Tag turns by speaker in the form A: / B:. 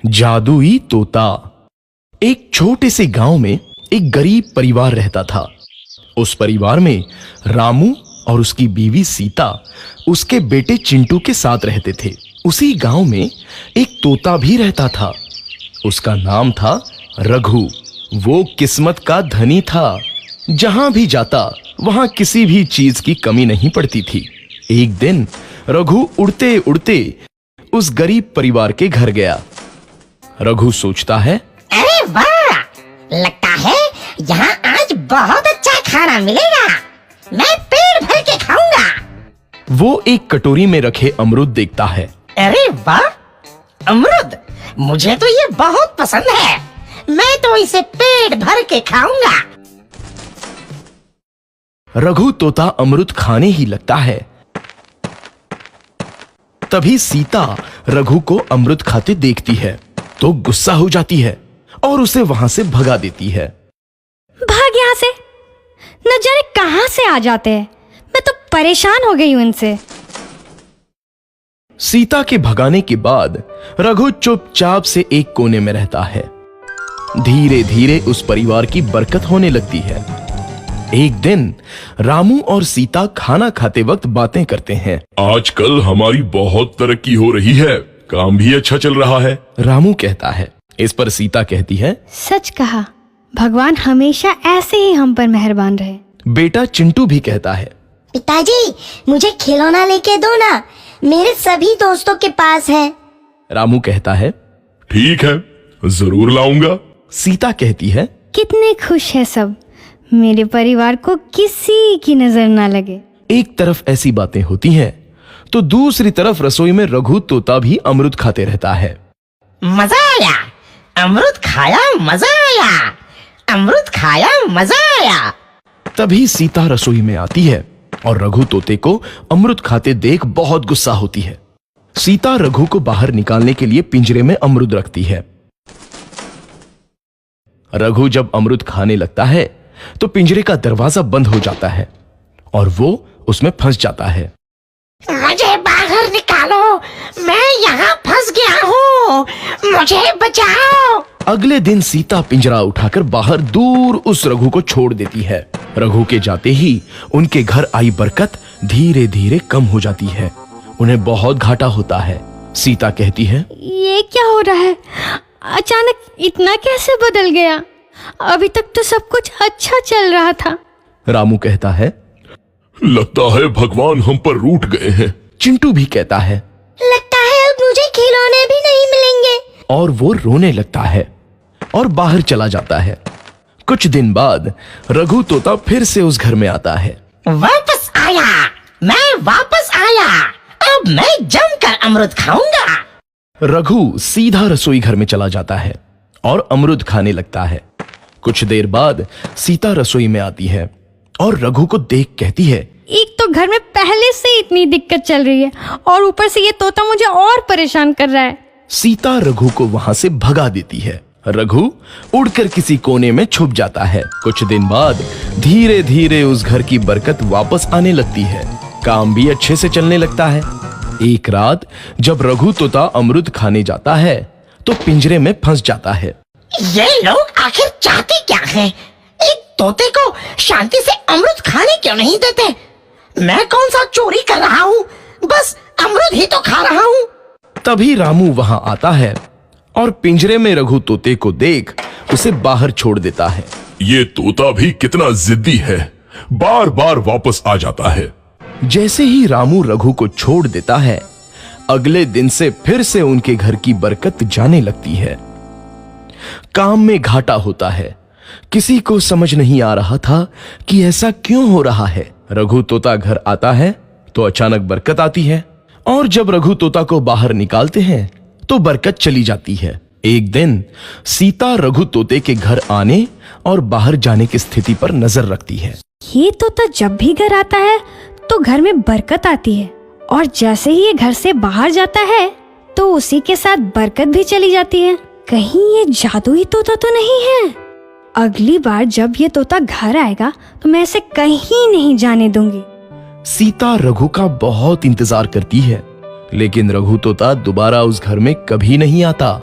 A: जादुई तोता। एक छोटे से गांव में एक गरीब परिवार रहता था। उस परिवार में रामू और उसकी बीवी सीता उसके बेटे चिंटू के साथ रहते थे। उसी गांव में एक तोता भी रहता था। उसका नाम था रघु। वो किस्मत का धनी था। जहां भी जाता वहां किसी भी चीज की कमी नहीं पड़ती थी। एक दिन रघु उड़ते उड़ते उस गरीब परिवार के घर गया। रघु सोचता है,
B: अरे वाह, लगता है यहाँ आज बहुत अच्छा खाना मिलेगा। मैं पेट भर के खाऊंगा।
A: वो एक कटोरी में रखे अमरूद देखता है।
B: अरे वाह, अमरूद, मुझे तो ये बहुत पसंद है। मैं तो इसे पेट भर के खाऊंगा।
A: रघु तोता अमरूद खाने ही लगता है। तभी सीता रघु को अमरूद खाते देखती है तो गुस्सा हो जाती है और उसे वहां से भगा देती है।
C: भाग यहाँ से, न जाने कहां से आ जाते हैं। मैं तो परेशान हो गई हूं इनसे।
A: सीता के भगाने के बाद रघु चुपचाप से एक कोने में रहता है। धीरे धीरे उस परिवार की बरकत होने लगती है। एक दिन रामू और सीता खाना खाते वक्त बातें करते हैं।
D: आजकल हमारी बहुत तरक्की हो रही है, काम भी अच्छा चल रहा है।
A: रामू कहता है। इस पर सीता कहती है,
C: सच कहा, भगवान हमेशा ऐसे ही हम पर मेहरबान रहे।
A: बेटा चिंटू भी कहता है,
B: पिताजी, मुझे खिलौना लेके दो ना, मेरे सभी दोस्तों के पास है।
A: रामू कहता है,
D: ठीक है, जरूर लाऊंगा।
A: सीता कहती है,
C: कितने खुश है सब, मेरे परिवार को किसी की नजर ना लगे।
A: एक तरफ ऐसी बातें होती हैं तो दूसरी तरफ रसोई में रघु तोता भी अमरूद खाते रहता है।
B: मजा आया, अमरूद खाया, मजा आया, अमरूद खाया, मजा आया।
A: तभी सीता रसोई में आती है और रघु तोते को अमरूद खाते देख बहुत गुस्सा होती है। सीता रघु को बाहर निकालने के लिए पिंजरे में अमरूद रखती है। रघु जब अमरूद खाने लगता है तो पिंजरे का दरवाजा बंद हो जाता है और वो उसमें फंस जाता है।
B: मुझे बाहर निकालो, मैं यहाँ फंस गया हूँ, मुझे बचाओ।
A: अगले दिन सीता पिंजरा उठाकर बाहर दूर उस रघु को छोड़ देती है। रघु के जाते ही उनके घर आई बरकत धीरे धीरे कम हो जाती है। उन्हें बहुत घाटा होता है। सीता कहती है,
C: ये क्या हो रहा है, अचानक इतना कैसे बदल गया? अभी तक तो सब कुछ अच्छा चल रहा था।
A: रामू कहता है,
D: लगता है भगवान हम पर रूठ गए हैं।
A: चिंटू भी कहता है,
B: लगता है अब मुझे खिलौने भी नहीं मिलेंगे।
A: और वो रोने लगता है और बाहर चला जाता है। कुछ दिन बाद रघु तोता फिर से उस घर में आता है।
B: वापस आया, मैं वापस आया, अब मैं जमकर अमरूद खाऊंगा।
A: रघु सीधा रसोई घर में चला जाता है और अमरूद खाने लगता है। कुछ देर बाद सीता रसोई में आती है और रघु को देख कहती है,
C: एक तो घर में पहले से इतनी दिक्कत चल रही है और ऊपर से ये तोता मुझे और परेशान कर रहा है।
A: सीता रघु को वहां से भगा देती है। रघु उड़कर किसी कोने में छुप जाता है। कुछ दिन बाद धीरे धीरे उस घर की बरकत वापस आने लगती है। काम भी अच्छे से चलने लगता है। एक रात जब रघु तोता अमरूद खाने जाता है तो पिंजरे में फंस जाता है।
B: ये लोग आखिर चाहते क्या हैं? एक तोते को शांति से अमरूद खाने क्यों नहीं देते? मैं कौन सा चोरी कर रहा हूँ? बस अमरूद ही तो खा रहा हूँ।
A: तभी रामू वहां आता है और पिंजरे में रघु तोते को देख उसे बाहर छोड़ देता है।
D: ये तोता भी कितना जिद्दी है, बार बार वापस आ जाता है।
A: जैसे ही रामू रघु को छोड़ देता है, अगले दिन से फिर से उनके घर की बरकत जाने लगती है। काम में घाटा होता है। किसी को समझ नहीं आ रहा था कि ऐसा क्यों हो रहा है। रघु तोता घर आता है तो अचानक बरकत आती है और जब रघु तोता को बाहर निकालते हैं तो बरकत चली जाती है। एक दिन सीता रघु तोते के घर आने और बाहर जाने की स्थिति पर नजर रखती है।
C: ये तोता जब भी घर आता है तो घर में बरकत आती है और जैसे ही ये घर से बाहर जाता है तो उसी के साथ बरकत भी चली जाती है। कहीं ये जादुई तोता तो नहीं है? अगली बार जब ये तोता घर आएगा तो मैं इसे कहीं नहीं जाने दूंगी।
A: सीता रघु का बहुत इंतजार करती है, लेकिन रघु तोता दोबारा उस घर में कभी नहीं आता।